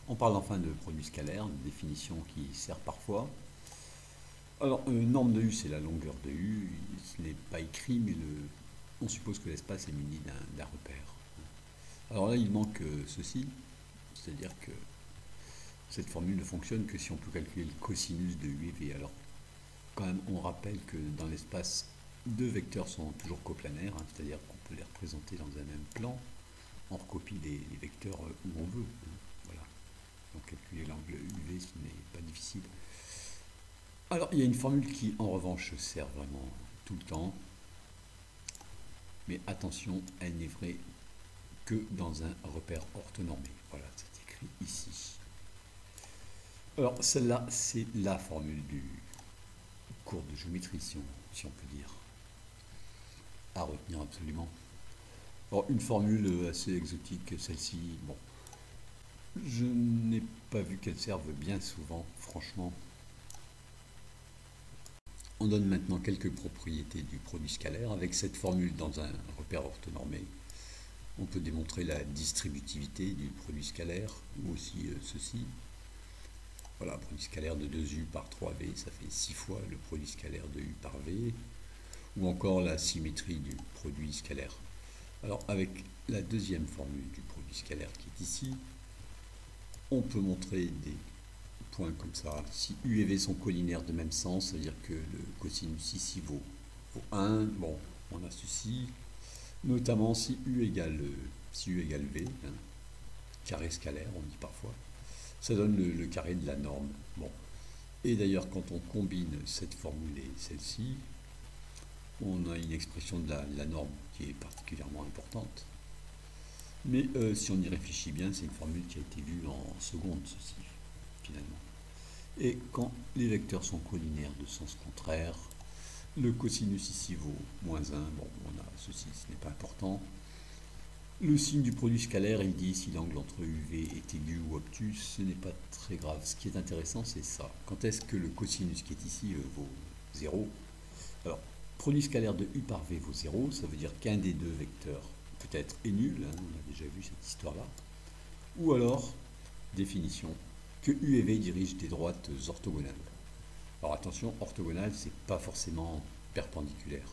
On parle enfin de produit scalaire, une définition qui sert parfois. Alors, norme de U, c'est la longueur de U. Ce n'est pas écrit, mais on suppose que l'espace est muni d'un repère. Alors là, il manque ceci, c'est-à-dire que cette formule ne fonctionne que si on peut calculer le cosinus de U et V. Alors, quand même, on rappelle que dans l'espace, deux vecteurs sont toujours coplanaires, hein, c'est-à-dire qu'on peut les représenter dans un même plan. On recopie les vecteurs où on veut. Voilà. Donc calculer l'angle UV, ce n'est pas difficile. Alors, il y a une formule qui, en revanche, sert vraiment tout le temps. Mais attention, elle n'est vraie que dans un repère orthonormé. Voilà, c'est écrit ici. Alors, celle-là, c'est la formule du cours de géométrie, si on peut dire, à retenir absolument. Alors, une formule assez exotique, celle-ci, bon, je n'ai pas vu qu'elle serve bien souvent, franchement. On donne maintenant quelques propriétés du produit scalaire. Avec cette formule dans un repère orthonormé, on peut démontrer la distributivité du produit scalaire, ou aussi ceci. Voilà, produit scalaire de 2U par 3V, ça fait 6 fois le produit scalaire de U par V. Ou encore la symétrie du produit scalaire. Alors, avec la deuxième formule du produit scalaire qui est ici, on peut montrer des points comme ça. Si U et V sont collinaires de même sens, ça veut dire que le cosinus ici vaut 1. Bon, on a ceci. Notamment si U égale V, hein, carré scalaire, on dit parfois, ça donne le carré de la norme. Bon. Et d'ailleurs, quand on combine cette formule et celle-ci, on a une expression de la norme qui est particulièrement importante. Mais si on y réfléchit bien, c'est une formule qui a été vue en seconde, ceci, finalement. Et quand les vecteurs sont collinaires de sens contraire, le cosinus ici vaut -1. Bon, on a ceci, ce n'est pas important. Le signe du produit scalaire, il dit si l'angle entre UV est aigu ou obtus, ce n'est pas très grave. Ce qui est intéressant, c'est ça. Quand est-ce que le cosinus qui est ici vaut 0? Alors, produit scalaire de U par V vaut 0, ça veut dire qu'un des deux vecteurs peut-être est nul, hein, on a déjà vu cette histoire-là. Ou alors, définition, que U et V dirigent des droites orthogonales. Alors attention, orthogonale, c'est pas forcément perpendiculaire.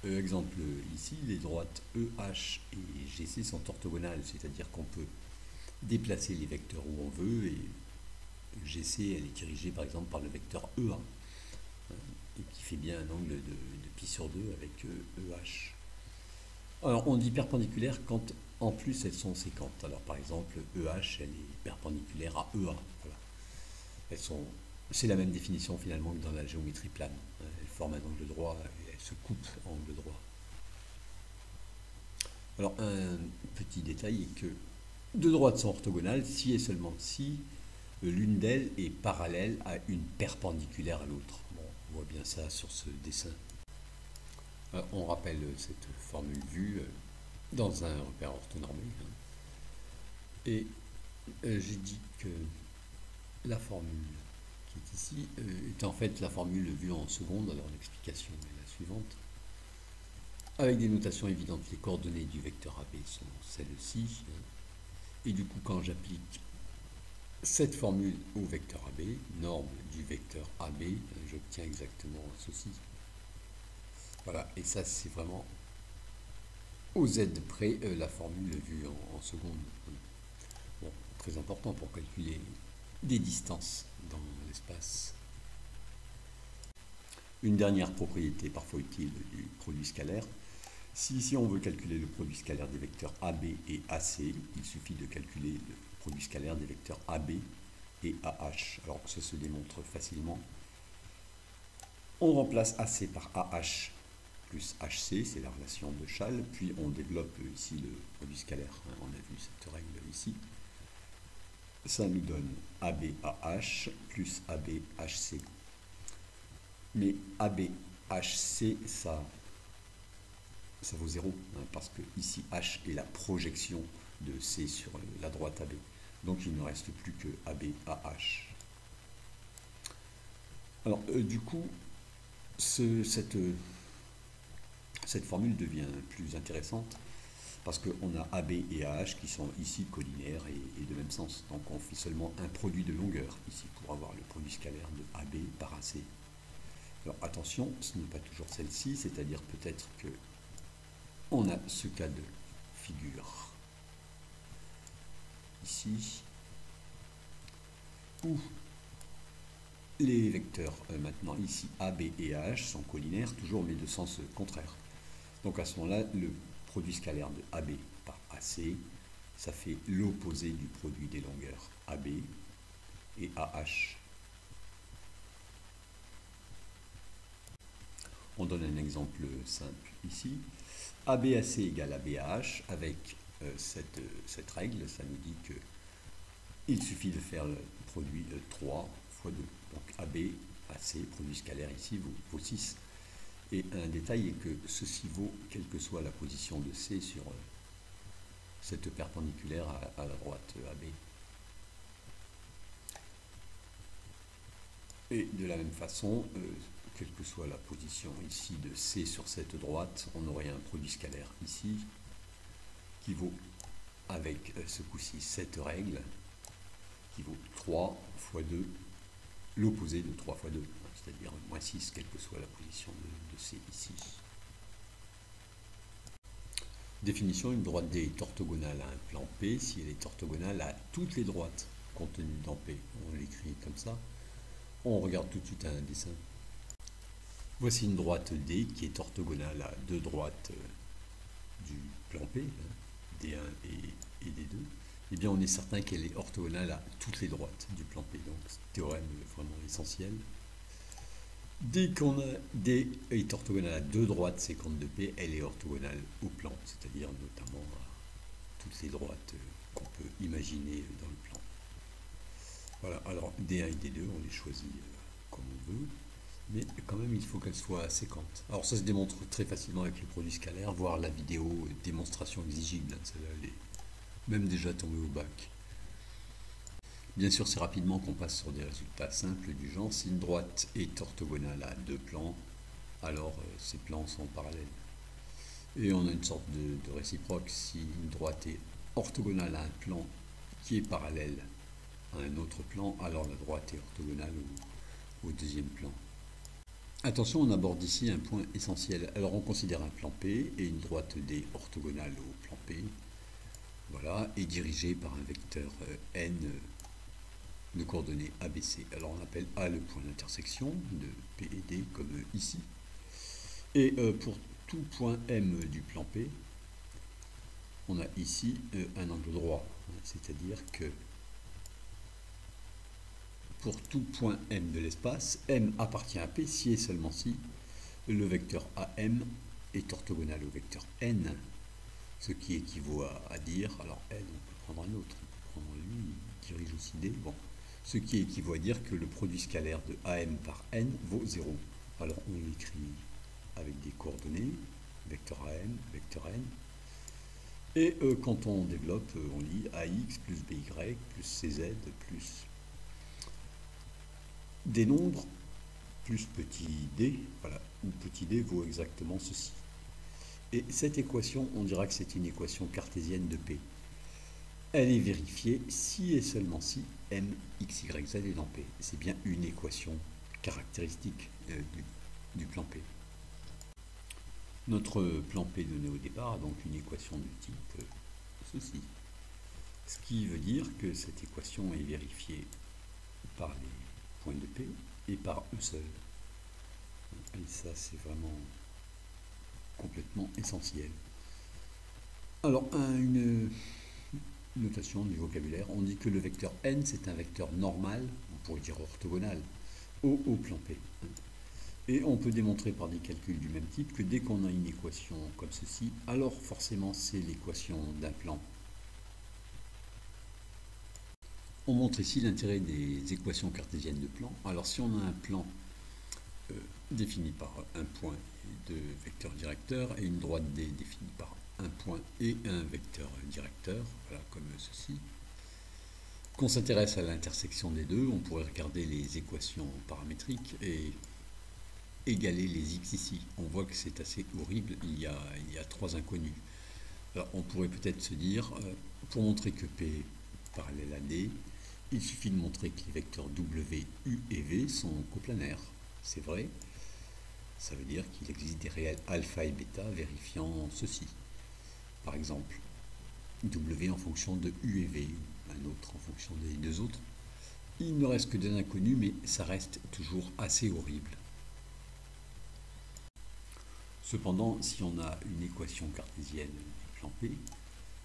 Exemple ici, les droites EH et GC sont orthogonales, c'est-à-dire qu'on peut déplacer les vecteurs où on veut, et GC, elle est dirigée par exemple par le vecteur EA, et qui fait bien un angle de pi sur 2 avec EH. Alors on dit perpendiculaire quand en plus elles sont séquentes. Alors par exemple, EH, elle est perpendiculaire à EA. Voilà. C'est la même définition finalement que dans la géométrie plane. Elles forment un angle droit et elles se coupent en angle droit. Alors un petit détail est que deux droites sont orthogonales si et seulement si l'une d'elles est parallèle à une perpendiculaire à l'autre. Bon, on voit bien ça sur ce dessin. On rappelle cette formule vue dans un repère orthonormé. Et j'ai dit que la formule qui est ici est en fait la formule vue en seconde. Alors l'explication est la suivante. Avec des notations évidentes, les coordonnées du vecteur AB sont celles-ci. Et du coup, quand j'applique cette formule au vecteur AB, norme du vecteur AB, j'obtiens exactement ceci. Voilà, et ça c'est vraiment au Z près la formule vue en seconde. Bon, très important pour calculer des distances dans l'espace. Une dernière propriété parfois utile du produit scalaire. Si ici on veut calculer le produit scalaire des vecteurs AB et AC, il suffit de calculer le produit scalaire des vecteurs AB et AH. Alors ça se démontre facilement. On remplace AC par AH plus HC, c'est la relation de Schall, puis on développe ici le produit scalaire. On a vu cette règle ici. Ça nous donne ABAH plus ABHC. Mais ABHC, ça vaut 0, hein, parce que ici H est la projection de C sur la droite AB. Donc il ne reste plus que ABAH. Alors du coup, cette formule devient plus intéressante parce qu'on a AB et AH qui sont ici collinaires et de même sens. Donc on fait seulement un produit de longueur ici pour avoir le produit scalaire de AB par AC. Alors attention, ce n'est pas toujours celle-ci, c'est-à-dire peut-être que on a ce cas de figure ici, où les vecteurs maintenant ici AB et AH sont collinaires, toujours mais de sens contraire. Donc à ce moment-là, le produit scalaire de AB par AC, ça fait l'opposé du produit des longueurs AB et AH. On donne un exemple simple ici. ABAC égale ABAH avec cette règle, ça nous dit qu'il suffit de faire le produit 3 fois 2. Donc AB, AC, produit scalaire ici, vaut 6. Et un détail est que ceci vaut quelle que soit la position de C sur cette perpendiculaire à la droite AB. Et de la même façon, quelle que soit la position ici de C sur cette droite, on aurait un produit scalaire ici qui vaut, avec ce coup-ci, cette règle, qui vaut 3 fois 2, l'opposé de 3 fois 2, c'est-à-dire moins 6, quelle que soit la position de C ici. Définition, une droite D est orthogonale à un plan P si elle est orthogonale à toutes les droites contenues dans P. On l'écrit comme ça. On regarde tout de suite un dessin. Voici une droite D qui est orthogonale à deux droites du plan P, D1 et D2. Eh bien, on est certain qu'elle est orthogonale à toutes les droites du plan P. Donc, c'est un théorème vraiment essentiel. Dès qu'on a D est orthogonale à deux droites séquentes de P, elle est orthogonale au plan, c'est-à-dire notamment à toutes les droites qu'on peut imaginer dans le plan. Voilà, alors D1 et D2, on les choisit comme on veut, mais quand même il faut qu'elles soient séquentes. Alors ça se démontre très facilement avec les produits scalaires, voire la vidéo démonstration exigible, celle-là elle est même déjà tombée au bac. Bien sûr, c'est rapidement qu'on passe sur des résultats simples du genre, si une droite est orthogonale à deux plans, alors ces plans sont parallèles. Et on a une sorte de réciproque, si une droite est orthogonale à un plan qui est parallèle à un autre plan, alors la droite est orthogonale au deuxième plan. Attention, on aborde ici un point essentiel. Alors on considère un plan P et une droite D orthogonale au plan P, voilà, est dirigée par un vecteur n de coordonnées ABC. Alors on appelle A le point d'intersection de P et D comme ici. Et pour tout point M du plan P, on a ici un angle droit, c'est-à-dire que pour tout point M de l'espace, M appartient à P si et seulement si le vecteur AM est orthogonal au vecteur N, ce qui équivaut à dire, alors N, on peut prendre un autre, on peut prendre lui, il dirige aussi D, bon, ce qui équivaut à dire que le produit scalaire de AM par N vaut 0. Alors on l'écrit avec des coordonnées, vecteur AM, vecteur N, et quand on développe, on lit AX plus BY plus CZ plus des nombres plus petit d, voilà, où petit d vaut exactement ceci. Et cette équation, on dira que c'est une équation cartésienne de P. Elle est vérifiée si et seulement si M, X, Y, Z est dans P. C'est bien une équation caractéristique du plan P. Notre plan P donné au départ a donc une équation du type ceci. Ce qui veut dire que cette équation est vérifiée par les points de P et par eux seuls. Et ça, c'est vraiment complètement essentiel. Alors, une notation du vocabulaire, on dit que le vecteur n, c'est un vecteur normal, on pourrait dire orthogonal, au plan P. Et on peut démontrer par des calculs du même type que dès qu'on a une équation comme ceci, alors forcément c'est l'équation d'un plan. On montre ici l'intérêt des équations cartésiennes de plan. Alors si on a un plan défini par un point et deux vecteurs directeurs et une droite D définie par un point et un vecteur directeur, voilà comme ceci. Qu'on s'intéresse à l'intersection des deux, on pourrait regarder les équations paramétriques et égaler les x ici. On voit que c'est assez horrible, il y a trois inconnus. Alors on pourrait peut-être se dire, pour montrer que P est parallèle à D, il suffit de montrer que les vecteurs W, U et V sont coplanaires. C'est vrai, ça veut dire qu'il existe des réels alpha et bêta vérifiant ceci. Par exemple, W en fonction de U et V, un autre en fonction des deux autres. Il ne reste que des inconnus, mais ça reste toujours assez horrible. Cependant, si on a une équation cartésienne du plan P,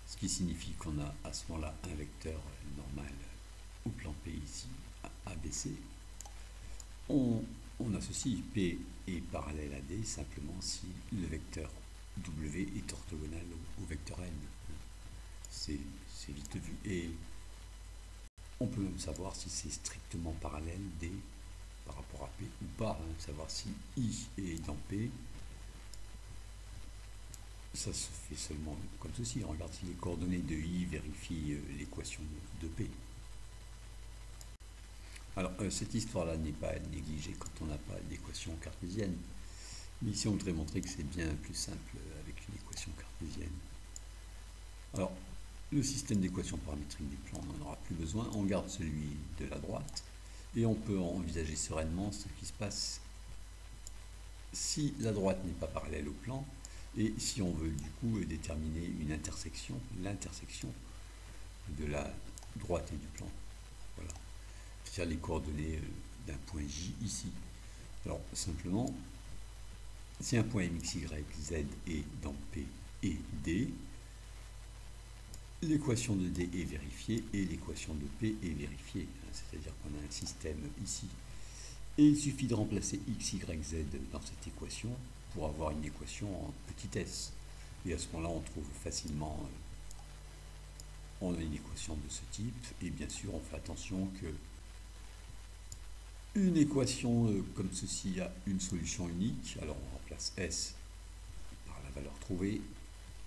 ce qui signifie qu'on a à ce moment-là un vecteur normal au plan P ici, ABC, on associe P est parallèle à D simplement si le vecteur W est orthogonal au vecteur N. C'est vite vu. Et on peut même savoir si c'est strictement parallèle D par rapport à P ou pas, savoir si I est dans P. Ça se fait seulement comme ceci. On regarde si les coordonnées de I vérifient l'équation de P. Alors, cette histoire-là n'est pas négligée quand on n'a pas d'équation cartésienne. Mais ici, on voudrait montrer que c'est bien plus simple avec une équation cartésienne. Alors, le système d'équations paramétriques des plans, on n'en aura plus besoin. On garde celui de la droite. Et on peut envisager sereinement ce qui se passe si la droite n'est pas parallèle au plan. Et si on veut du coup déterminer une intersection, l'intersection de la droite et du plan. Voilà. C'est-à-dire les coordonnées d'un point J ici. Alors simplement, si un point MX, Y, Z est dans P et D, l'équation de D est vérifiée et l'équation de P est vérifiée. C'est-à-dire qu'on a un système ici. Et il suffit de remplacer X, Y, Z dans cette équation pour avoir une équation en petit s. Et à ce moment-là, on trouve facilement on a une équation de ce type. Et bien sûr, on fait attention que une équation comme ceci a une solution unique. Alors on remplace S par la valeur trouvée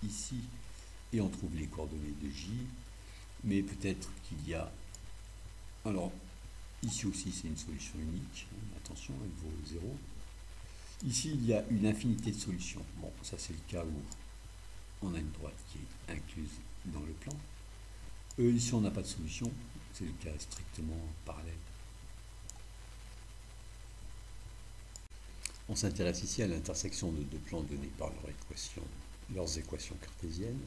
ici et on trouve les coordonnées de J. Mais peut-être qu'il y a... Alors ici aussi c'est une solution unique. Attention, elle vaut 0. Ici il y a une infinité de solutions. Bon, ça c'est le cas où on a une droite qui est incluse dans le plan. Ici on n'a pas de solution. C'est le cas strictement parallèle. On s'intéresse ici à l'intersection de deux plans donnés par leurs équations cartésiennes.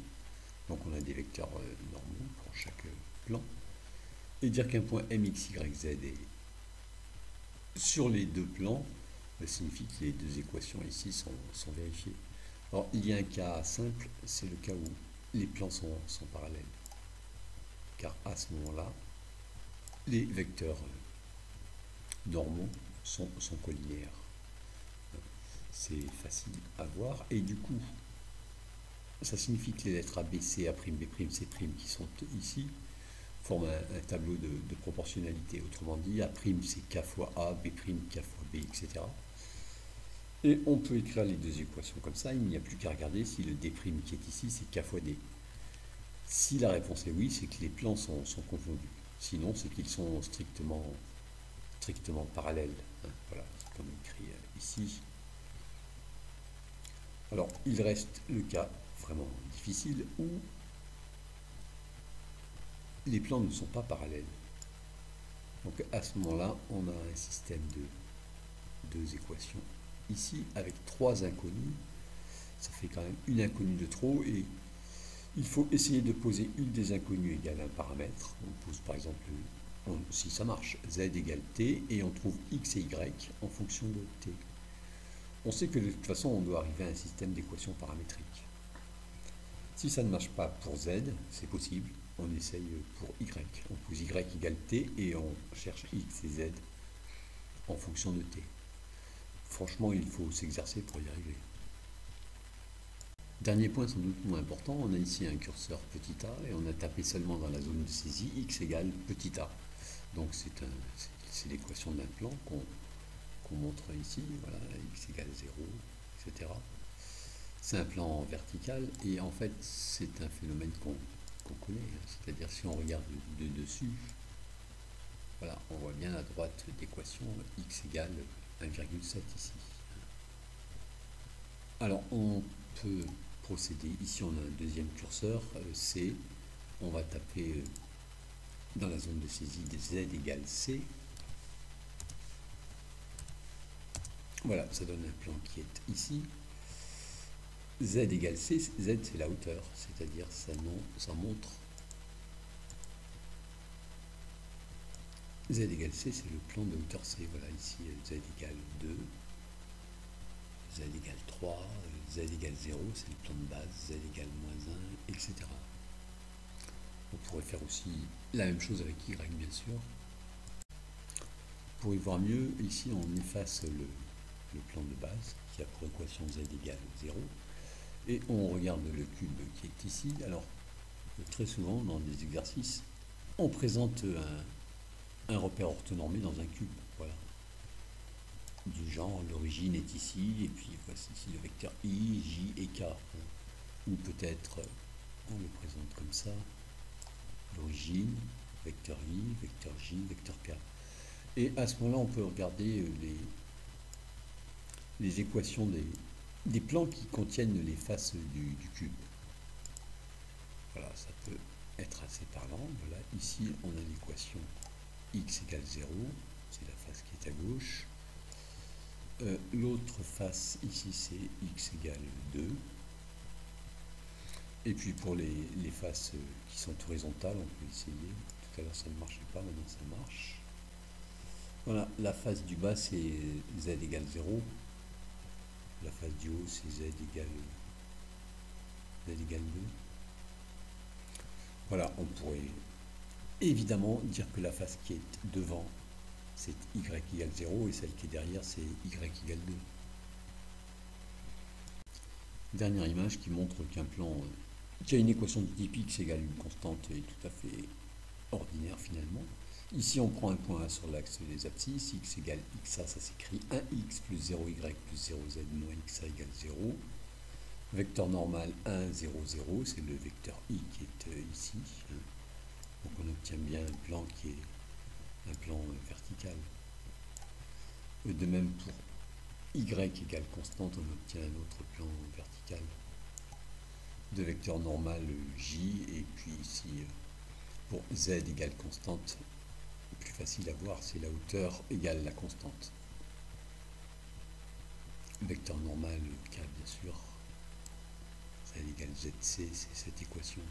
Donc on a des vecteurs normaux pour chaque plan. Et dire qu'un point MX, Y, Z est sur les deux plans, ça signifie que les deux équations ici sont vérifiées. Alors il y a un cas simple, c'est le cas où les plans sont parallèles. Car à ce moment-là, les vecteurs normaux sont collinéaires. C'est facile à voir. Et du coup, ça signifie que les lettres A, B, C, A', B', C' qui sont ici forment un tableau de proportionnalité. Autrement dit, A' c'est K fois A, B' K fois B, etc. Et on peut écrire les deux équations comme ça. Il n'y a plus qu'à regarder si le D' qui est ici, c'est K fois D. Si la réponse est oui, c'est que les plans sont confondus. Sinon, c'est qu'ils sont strictement parallèles. Voilà, comme écrit ici. Alors, il reste le cas vraiment difficile où les plans ne sont pas parallèles. Donc, à ce moment-là, on a un système de deux équations ici avec trois inconnus. Ça fait quand même une inconnue de trop et il faut essayer de poser une des inconnues égale un paramètre. On pose par exemple, si ça marche, z égale t et on trouve x et y en fonction de t. On sait que de toute façon, on doit arriver à un système d'équations paramétriques. Si ça ne marche pas pour z, c'est possible, on essaye pour y. On pose y égale t et on cherche x et z en fonction de t. Franchement, il faut s'exercer pour y arriver. Dernier point sans doute moins important, on a ici un curseur petit a et on a tapé seulement dans la zone de saisie x égale petit a. Donc c'est l'équation d'un plan qu'on montre ici, voilà, x égale 0, etc. C'est un plan vertical et en fait c'est un phénomène qu'on connaît, c'est-à-dire si on regarde de dessus, voilà, on voit bien à droite d'équation x égale 1,7 ici. Alors on peut procéder. Ici, on a un deuxième curseur, C. On va taper dans la zone de saisie des Z égale C. Voilà, ça donne un plan qui est ici. Z égale C, Z c'est la hauteur, c'est-à-dire ça montre. Z égale C, c'est le plan de hauteur C. Voilà, ici Z égale 2, Z égale 3, Z égale 0, c'est le plan de base, Z égale moins 1, etc. On pourrait faire aussi la même chose avec Y, bien sûr. Pour y voir mieux, ici on efface le plan de base qui a pour équation Z égale 0 et on regarde le cube qui est ici. Alors, très souvent dans des exercices, on présente un repère orthonormé dans un cube. Voilà. Du genre, l'origine est ici, et puis voici ici le vecteur I, J et K. Ou peut-être, on le présente comme ça, l'origine, vecteur I, vecteur J, vecteur K. Et à ce moment-là, on peut regarder les équations des plans qui contiennent les faces du cube. Voilà, ça peut être assez parlant. Voilà, ici, on a l'équation x égale 0, c'est la face qui est à gauche. L'autre face ici c'est x égale 2. Et puis pour les faces qui sont horizontales, on peut essayer. Tout à l'heure ça ne marchait pas, maintenant ça marche. Voilà, la face du bas c'est z égale 0. La face du haut c'est z égale 2. Voilà, on pourrait évidemment dire que la face qui est devant c'est y égale 0 et celle qui est derrière c'est y égale 2. Dernière image qui montre qu'un plan qui a une équation de type x égale une constante est tout à fait ordinaire finalement. Ici on prend un point A sur l'axe des abscisses, x égale xa, ça s'écrit 1x plus 0y plus 0z moins xa égale 0. Vecteur normal 1, 0, 0, c'est le vecteur i qui est ici. Donc on obtient bien un plan qui est un plan vertical. De même pour y égale constante, on obtient un autre plan vertical. De vecteur normal j, et puis ici pour z égale constante, plus facile à voir, c'est la hauteur égale la constante. Vecteur normal k bien sûr, z égale zc, c'est cette équation.